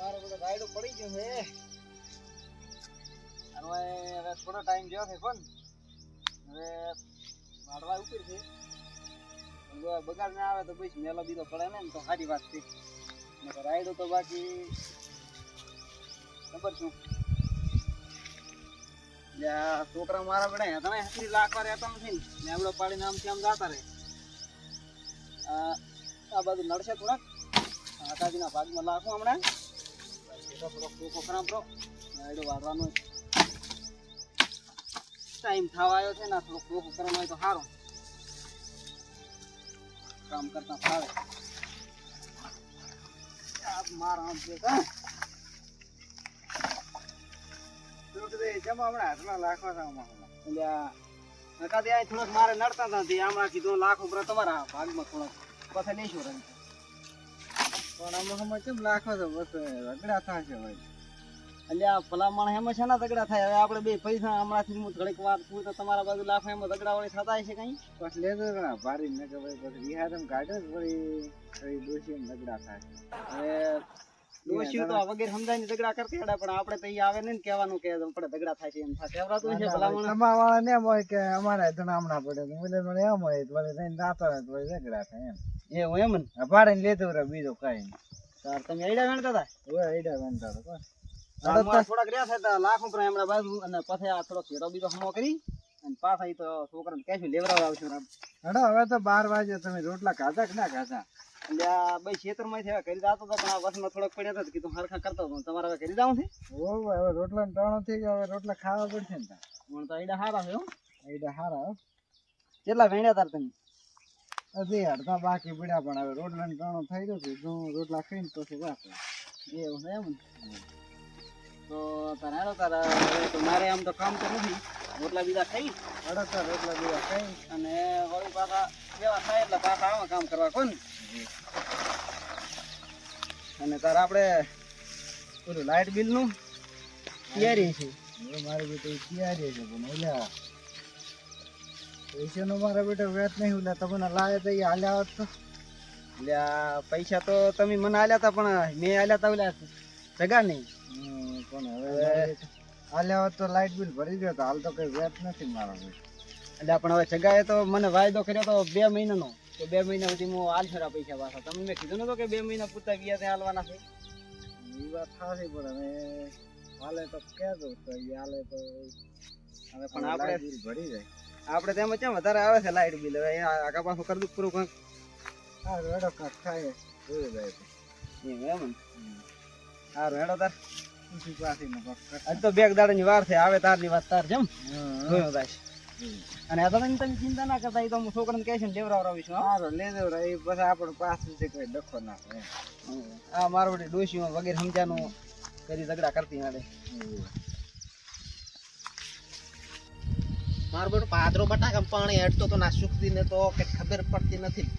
મારો બધો રાયડો પડી ગયો છે અને હવે થોડો ટાઈમ ગયો છે કોણ હવે વાડવા ઉતરી છે બગાડ ના આવે તો પછી મેલો બીજો પડે ને તો સારી વાત છે રાયડો તો બાકી ખબર શું છોકરા મારા બેડા તમે હસરી લાખવા રહેતા નથી ને એવડો પાડીને આમથી આમ જાતા રહે આ બાજુ નડશે થોડાક આકાજીના ભાગમાં લાખું હમણાં થોડોક ટોકો કરાવરો રાયડો વાળવાનો ટાઈમ થવા આવ્યો છે ને થોડોક ટોકો કરવાનો હોય તો સારું કામ કરતા ફાવે મારા આમ છે જમા હમણાં હાથમાં લાખવા એટલે થોડોક મારે નડતા નથી આમાં કીધું લાખ ઉપર તમારા ભાગમાં થોડોક પછી લઈશું રંગ પણ આમાં કેમ લાખો તો બસ રગડા થશે ભાઈ એટલે આ ભલામણ એમાં છે ને તગડા થાય હવે આપણે બે પૈસા હમણાંથી હું ઘડીક વાત પૂછું તો તમારા બાજુ લાખો એમાં તગડા વળી થતા હશે કઈ પછી લેજો ભારી ન કે ભાઈ પછી વિહારમ કાઢે વળી દોષી તગડા થાય હવે દોષી તો વગેરે સમજાય ઝઘડા કરતા હેડા પણ આપણે તો આવે ને કહેવાનું કે આપણે ઝઘડા થાય છે એમ થાય કેવરાતું છે ભલામણ તમારા વાળા ને એમ હોય કે અમારે ધણામણા પડે મને મને એમ હોય વળી થઈને દાતા ને તો ઝઘડા થાય એમ એવું એમ ને ભાડે લેતો રે બીજો કઈ નહીં સર તમે એડા વેણતા હતા ઓય એડા વેણતા હતા થોડાક રહ્યા હતા લાખ ઉપર હમણાં બાજુ અને પછી આ થોડોક ફેરો બીજો હમો કરી અને પાછા ઈ તો છોકરાને કહેશું લેવરાવ આવશું હડો હવે તો 12 વાગે તમે રોટલા ખાધા કે ના ખાધા એટલે આ ભાઈ ખેતરમાં થયા કરી જાતો તો પણ આ વર્ષમાં થોડોક પડ્યા હતા કીધું હરખા કરતો હતો તમારે હવે કરી જાવ છે હવે રોટલા ટાણો થઈ ગયો હવે રોટલા ખાવા પડશે ને પણ તો એડા હારા છે હો એડા હારા કેટલા વેણ્યા તાર તમે હજી અડધા બાકી પડ્યા પણ હવે રોટલા ટાણો થઈ ગયો છે જો રોટલા ખાઈને પછી વાત એવું છે એમ તો તારે હાલો તારા મારે આમ તો કામ તો નથી રોટલા બીજા ખાઈ અડધા રોટલા બીજા ખાઈ અને વળી પાછા જેવા થાય એટલે પાછા આમાં કામ કરવા કોણ અને તાર આપણે પેલું લાઇટ બિલ નું તૈયારી છે મારે બેટા તૈયારી છે પણ ઓલા પૈસાનો મારા બેટા વેત નહીં ઓલા તમને લાવે તો એ હાલ્યા હોત તો એટલે પૈસા તો તમે મને હાલ્યા હતા પણ મેં હાલ્યા હતા ઓલા જગા નહીં પણ હવે હાલ્યા હોત તો લાઇટ બિલ ભરી ગયો તો હાલ તો કઈ વેત નથી મારા એટલે પણ હવે જગાએ તો મને વાયદો કર્યો તો 2 મહિનાનો તો 2 મહિના સુધી હું હાલ છોરા પૈસા પાછા તમને મેં કીધું નતો કે 2 મહિના પૂરતા ગયા ત્યાં હાલવાના છે એ વાત થાશે પણ હવે હાલે તો કહેજો તો એ હાલે તો હવે પણ આપણે બિલ ભરી જાય આપણે તેમાં કેમ વધારે આવે છે લાઇટ બિલ હવે આગા પાછું કરી દઉં પૂરું કંઈક હા રેડો કાંક થાય જોઈ જાય એમ ને સારું હેડો તાર આજ તો 2 દાડાની વાર છે આવે તારની વાત તાર જેમ જોયો થાય અને આ તમે ચિંતા ના કરતા તો હું છોકરાને કહે છે ને લેવરાવરાવીશું સારો લે દેવરા એ પછી આપણને પાછું છે કોઈ ડખો ના આ મારો બધી ડોશીઓ વગેરે સમજાનું કરી ઝઘડા કરતી હાડે મારો બેટો પાદરો બટાકા પાણી હેડતો તો ના સુખતી ને તો કે ખબર પડતી નથી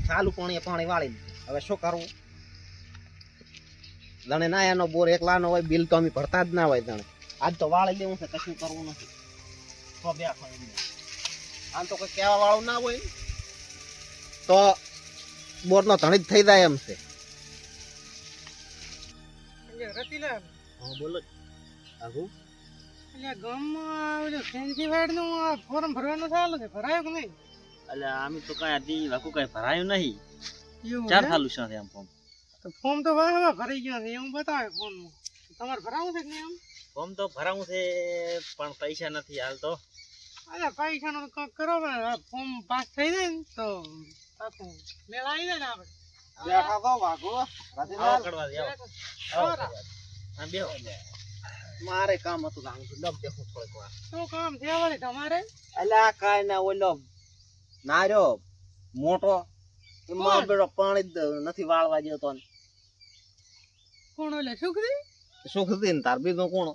ચાલુ પાણી વાળી હવે શું કરવું જાણે ના એનો બોર એકલાનો હોય બિલ તો અમે ભરતા જ ના હોય જાણે આજ તો વાળી લેવું છે કશું કરવું નથી તો બે આમ તો કોઈ કહેવા વાળું ના હોય તો બોરનો ધણી જ થઈ જાય એમ છે રતિલાલ હા બોલો આગુ એટલે ગામમાં ઓલું ફેન્સીવાડનું ફોર્મ ભરવાનું ચાલુ છે ભરાયું કે નહીં એટલે આમ તો કઈ આજી વાકુ કઈ ભરાયું નહીં એવું ચાર છે? ખાલું છે આમ ફોર્મ તો ફોર્મ તો વાહ ભરાઈ ગયો છે એવું બતાવે ફોર્મમાં તમારે ભરાવું છે કે નહીં એમ ફોર્મ તો ભરાવું છે પણ પૈસા નથી હાલ તો અરે પૈસાનો તો કંઈક કરો ને ફોર્મ પાસ થઈ જાય ને તો પાછું મેળ આવી જાય ને આપણે બેઠા તો વાઘો આવો કડવા દે આવો સારા. હા બેહો મારે કામ હતું લાંગ લબ દેખું થોડીક વાર શું કામ છે વળી તમારે અલ્યા કાઈ ના ઓલો નાર્યો મોટો એમાં કોણ? બેડો પાણી જ નથી વાળવા જતો કોણ ઓલે સુખરી સુખ હતી ને તાર બીજો કોણ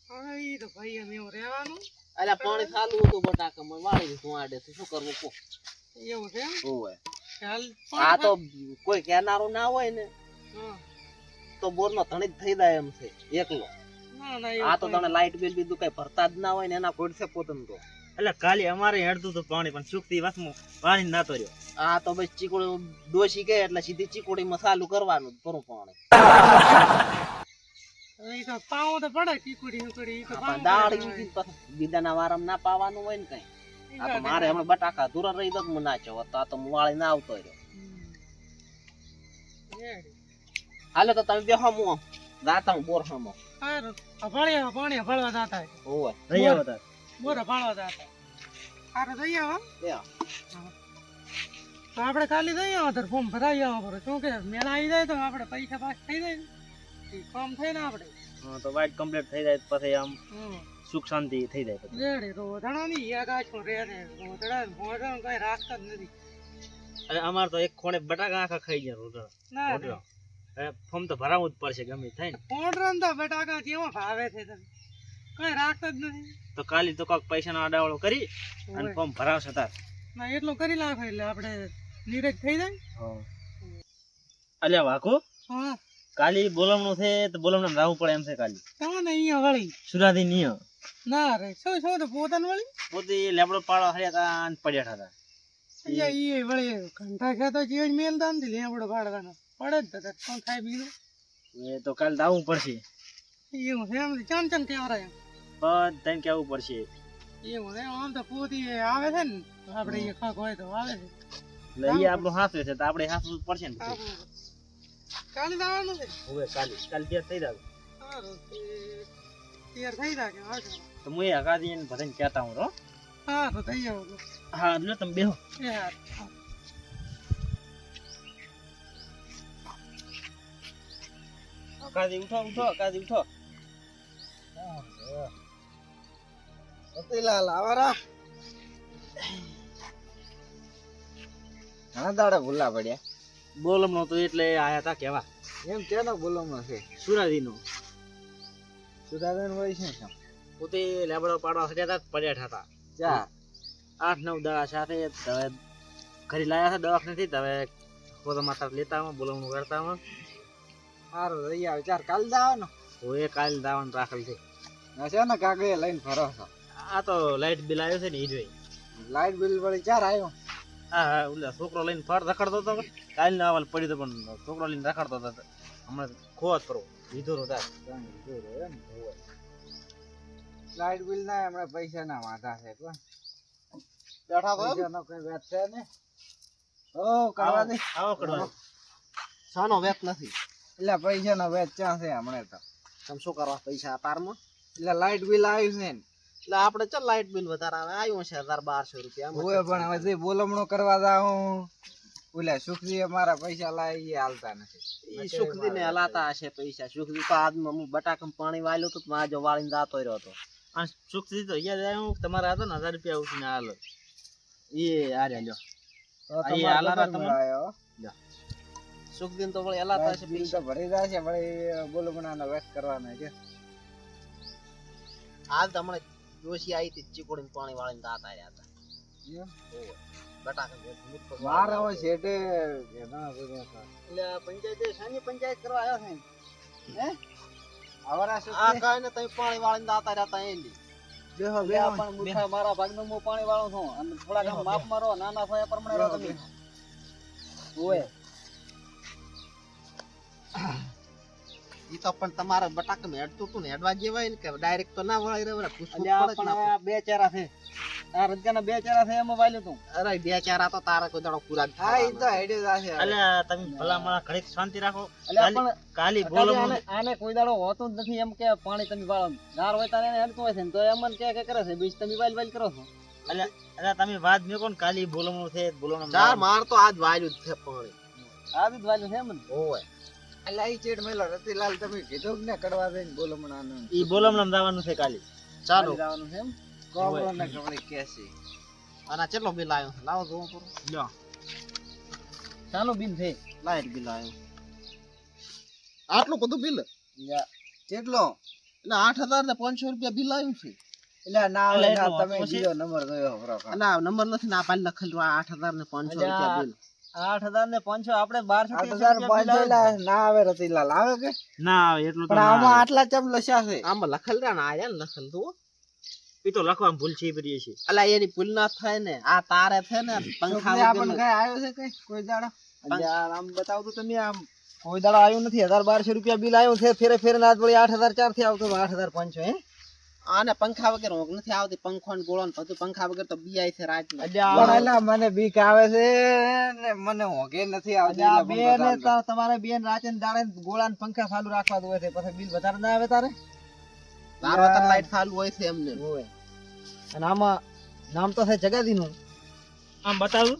હવે ઈ તો ભાઈ એમ એવું રહેવાનું અલ્યા પાણી ચાલુ હતું બટાકામાં વાળી દીધું આડે શું કરવું કો એવું છે એમ ઓય ચાલ આ તો કોઈ કહેનારું ના હોય ને હા. તો બોર નો ધણી જ થઈ જાય એમ છે એકલો ના ના આ એવું તો કંઈ તને લાઇટ બિલ બીજું કઈ ભરતા જ ના હોય ને એના ઘોડશે પોતન તો એટલે કાલે અમારે હેડતું હતું પાણી પણ સુકતી વાસમાં પાણી નાતો રહ્યો. આ તો બસ ચીકોડી ડોસી ગઈ એટલે સીધી ચીકોડીમાં ચાલુ કરવાનું પરું પાણી. ઈ તો પાવો તો પડે ચીકુડી ઉકડી ઈ તો પાવો દાળ બીજાના વારમ ના પાવાનું હોય ને કઈ. આ તો મારે હમણાં બટાકા દૂર રહી દો ના ચો તો આ તો વાળી ના આવતો રહ્યો. હાલો તો તમે બેહો હું જાતા હું બોર હમો. હારું પાણી ભળવા જાતા ઓય રહી આવો તાર. બોર ભળવા જાતા હારું જઈ આવો બે તો આપણે કાલે જઈ આવો તો ફોર્મ ભરાઈ આવો પડે શું કે મેળા આવી જાય તો આપણે પૈસા પાસ થઈ જાય ને ફોર્મ થાય ને આપણે હા તો વાઇટ કમ્પ્લીટ થઈ જાય પછી આમ સુખ શાંતિ થઈ જાય પછી. રેડી રોધણા ની યા ગાછમાં રે ને રોધણા ભોજન કઈ રાખતા જ નથી. અરે અમાર તો એક ખોણે બટાકા આખા ખાઈ ગયા રોટલા. ના રોટલા. ફોર્મ તો ભરાવવું જ પડશે ગમે તે થાય ને. પોંડરન તો બટાકા કેવા ભાવે છે તને કઈ રાખતા જ નથી. તો કાલે તો કોક પૈસાનો આડાવાળો કરી અને ફોર્મ ભરાવશે તાર. ના એટલું કરી નાખો એટલે આપણે નીરજ થઈ જાય. અલ્યા વાકો હા કાલે બોલમણું છે તો બોલમણાં રાવવું પડે એમ છે કાલે. તમને અહીંયા વળી સુરાથી નિયો ના રે શું શું તો પોતાને વળી પોતે લેબડો પાડો હર્યા હતા અને પડ્યા હતા. અહીંયા ઈ વળી ઘંટા ખેતો જીવન મેલતા નથી લેવડો પાડવાનો પડે જ તો શું થાય બીજું એ તો કાલે દાવવું પડશે. એવું છે એમ ચાન ચાન કેવરાય બધાને કેવું પડશે. એવું છે આમ તો પોતી આવે છે ને આપણે એ ખાક હોય તો આવે છે એટલે એ આપણું હાથવે છે તો આપણે હાથવું જ પડશે ને પછી. કાલે જવાનું છે હવે કાલે તૈયાર થઈ જાવ. સારું તૈયાર થઈ જાય આવજો તો હું એ હગાદી એને બધાને કહેતા હું. હા તો થઈ આવો હા એટલે તમે બેહો. એ હા હગાદી ઉઠો ઉઠો હગાદી ઉઠો. રતિલાલ આવારા ઘણા દાડા ભૂલા પડ્યા. બોલમણો તો એટલે આયા હતા કેવા એમ કેનો બોલવાનો છે સુરાદીનો. સુધારણ હોય છે શું પોતે લેબડો પાડવા હર્યા હતા પડ્યા હતા. ચાર 8-9 દાડા સાથે હવે ઘરે લાયા હતા દવાખાનેથી. હવે પોતા માતા લેતા બોલમણું કરતા સારું રહી આવે ચાર કાલ જવાનો હવે કાલે દાવાનું રાખેલ છે. છે ને કાગળ લઈને ફરો છો. આ તો લાઈટ બિલ આવ્યો છે ને ઈ જોઈ. લાઈટ બિલ વળી ચાર આવ્યો. હા હા ઓલા છોકરો લઈને ફર રખડતો હતો. કાલે ના આવાલ પડ્યું તો પણ છોકરો લઈને રખડતો હતો. હમણાં ખોત કરો લીધો નો તાર. લાઈટ બિલ ના હમણાં પૈસા ના વાંધા છે કોણ બેઠા પૈસાનો કઈ વેત છે ને ઓ કાવા દે આવો કડવા. સાનો વેત નથી એટલે પૈસાનો વેત ક્યાં છે હમણાં તો તમે શું કરવા પૈસા તારમાં એટલે લાઈટ બિલ આવ્યું છે ને એટલે આપણે ચાલ લાઈટ બિલ વધારે આવે આવ્યું છે 1200 રૂપિયા હોય પણ હવે જે બોલમણો કરવા જાઉં ઓલા સુખજી અમારા પૈસા લાવી હાલતા નથી ઈ સુખજી ને હલાતા હશે પૈસા સુખજી તો આજમાં હું બટાકમ પાણી વાળ્યું તો માજો વાળીને જાતો રહ્યો હતો આ સુખથી તો યાદ આવ્યું તમારે હતો ને 1000 રૂપિયા ઉઠીને હાલ એ આર્યા લ્યો. તો હાલારા તમને સુખદીન તો વળી હલાતા હશે પૈસા ભરી જાય છે વળી બોલમણાનો વેટ કરવાનો છે હાલ તો હમણાં ડોસી આવી હતી ચીકોડીને પાણી વાળીને દાંત આવ્યા હતા બટાકા મારે હવે શેઠે એટલે પંચાયત શાની પંચાયત કરવા આવ્યો છે હે આવરા આ કાઈને તમે પાણી વાળીને દાંત આવ્યા હતા એલી બેહો બેહો પણ મુઠા મારા ભાગનું હું પાણી વાળું છું અને થોડા કામ માપ મારો નાના સોયા પ્રમાણે રહો તમે ઓય ઈ તો પણ તમારા બટાકા ને હેડતું તું ને હેડવા જેવાય ને કે ડાયરેક્ટ તો ના વળાઈ રહે પૂછવું પડે ને બે ચારા છે આ રજગાના બે ચારા છે એમાં વાલ્યો તું અરે બે ચારા તો તારા કોઈ દાડો પૂરા હા ઈ તો હેડે જાશે અલ્યા તમે ભલા મારા ઘડીક શાંતિ રાખો. કાલે બોલમણું આને કોઈ દાડો હોતું જ નથી એમ કે પાણી તમે વાળો ગાર હોય તારે હેડતું હોય છે ને તો એમ કે કરે છે બીજ તમે વાલ કરો છો. અલ્યા તમે વાત મેકો ને કાલે બોલમણું છે બોલમણું ચાર માર તો આજ વાલ્યું જ છે પાણી આ જ વાલ્યું છે એમ ને ઓય અલ્યા ઈ ચેડ મેલો રતિલાલ તમે કીધું ને કડવા દઈને બોલમણાનું ઈ બોલમણું જવાનું છે કાલે. ચાલો જવાનું છે એમ કોબરો ને કવળી કેસી આના કેટલો બિલ આવ્યો લાવો જોઉં પૂરો લ્યો ચાલો બિલ છે લાઈટ બિલ આવ્યું આટલું બધું બિલ કેટલો એટલે 8500 રૂપિયા બિલ આવ્યું છે એટલે ના આવે ના તમે બીજો નંબર જોયો બરો ના નંબર નથી ના પાલ લખેલું 8500 રૂપિયા બિલ 8500 આપણે 1200 ના આવે રતિલાલ આવે કે ના આવે એટલું તો પણ આમાં આટલા ચમ લખ્યા છે આમાં લખેલ રા ના આયા ને લખેલ તો એ તો લખવામાં ભૂલ છે બધી છે. અલા એની ભૂલ ના થાય ને આ તારે છે ને પંખા આપણને વગરનું. કઈ આવ્યો છે કઈ કોઈ દાડો યાર આમ બતાવો તો તમે આમ કોઈ દાડો આવ્યું નથી 1200 રૂપિયા બિલ આવ્યું છે ફેરે ફેરે આજ વળી 8004 થી આવતો 8500 હે આને પંખા વગર ઊંઘ નથી આવતી પંખો ને ગોળો ને બધું પંખા વગર તો બીઆઈ છે રાત અલ્યા મને બીક આવે છે ને મને ઊંઘે નથી આવતી એટલે બે પંખો ને ચાલુ કર. તમારે બેન રાતે ને દાડે ગોળા ને પંખા ચાલુ રાખવા દો છે પછી બિલ વધારે ના આવે તારે તારો તો લાઈટ ચાલુ હોય છે એમને હોય. અને આમાં નામ તો છે જગાદીનું આમ બતાવું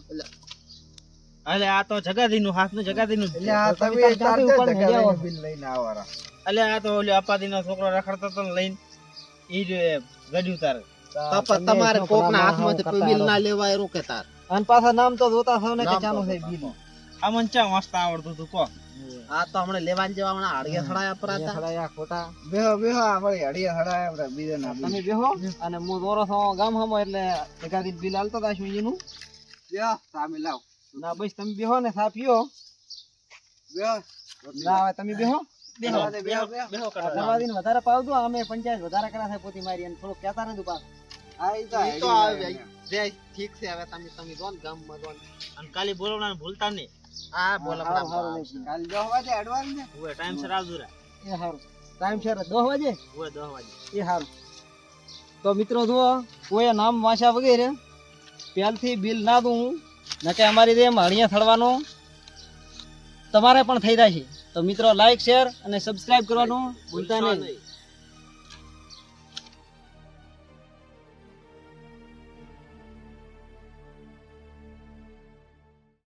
અલે આ તો જગાદીનું હાથનું જગાદીનું જ છે. એટલે આ તમે ત્યાંથી ઉપર જગાદીનું જગાદીનું બિલ લઈને આવવાના અલે આ તો ઓલી અપાદીનો છોકરો રખડતો હતો ને લઈને ઈ જ ગડ્યું તારે. તો પણ તમારે કોક ના હાથમાંથી કોઈ બિલ ના લેવાય રોકે તાર અને પાછા નામ તો જોતા છો ને કે નામ તો ચાનું છે જોતા બિલ છો. આ મને ચા મસ્ત આવડતું હતું કો. આ તો હમણાં લેવાન જેવા હમણાં હાડગે સડાયા પર હતા હડાયા ખોટા બેહો બેહો આપણે હડિયા હડાયા આપણે બીજા ના તમે બેહો અને હું દોરો છો ગામ હમો એટલે એકાદી બિલ આલતો દાશું એનું બેહો સામે લાવ ના બસ તમે બેહો ને સા પીઓ બેહો ના હવે તમે બેહો બેહો, બેહો બેહો કાકા. દરવાજીને વધારે પાવજો અમે પંચાયત વધારે કરા છે પોતી મારી અને થોડું કહેતા નથી પાછું હા ઈ ઈ તો આવે જે ઠીક છે હવે તમે જો ને ગામમાં જો ને. અને કાલે બોલાવવાનું ભૂલતા નહીં. આ બોલમણા કાલ 10 વાગે એડવાન્સ ને હવે ટાઈમસર આવજો રે. એ હારું ટાઈમ છે 10 વાગે હવે 10 વાગે. એ હારું તો મિત્રો જુઓ કોઈ નામ વાંચ્યા વગેરે પહેલથી બિલ ના દઉં નકે અમારી જેમ હળિયા થડવાનું તમારે પણ થઈ જાય છે તો મિત્રો લાઈક શેર અને સબસ્ક્રાઇબ કરવાનું ભૂલતા નહીં.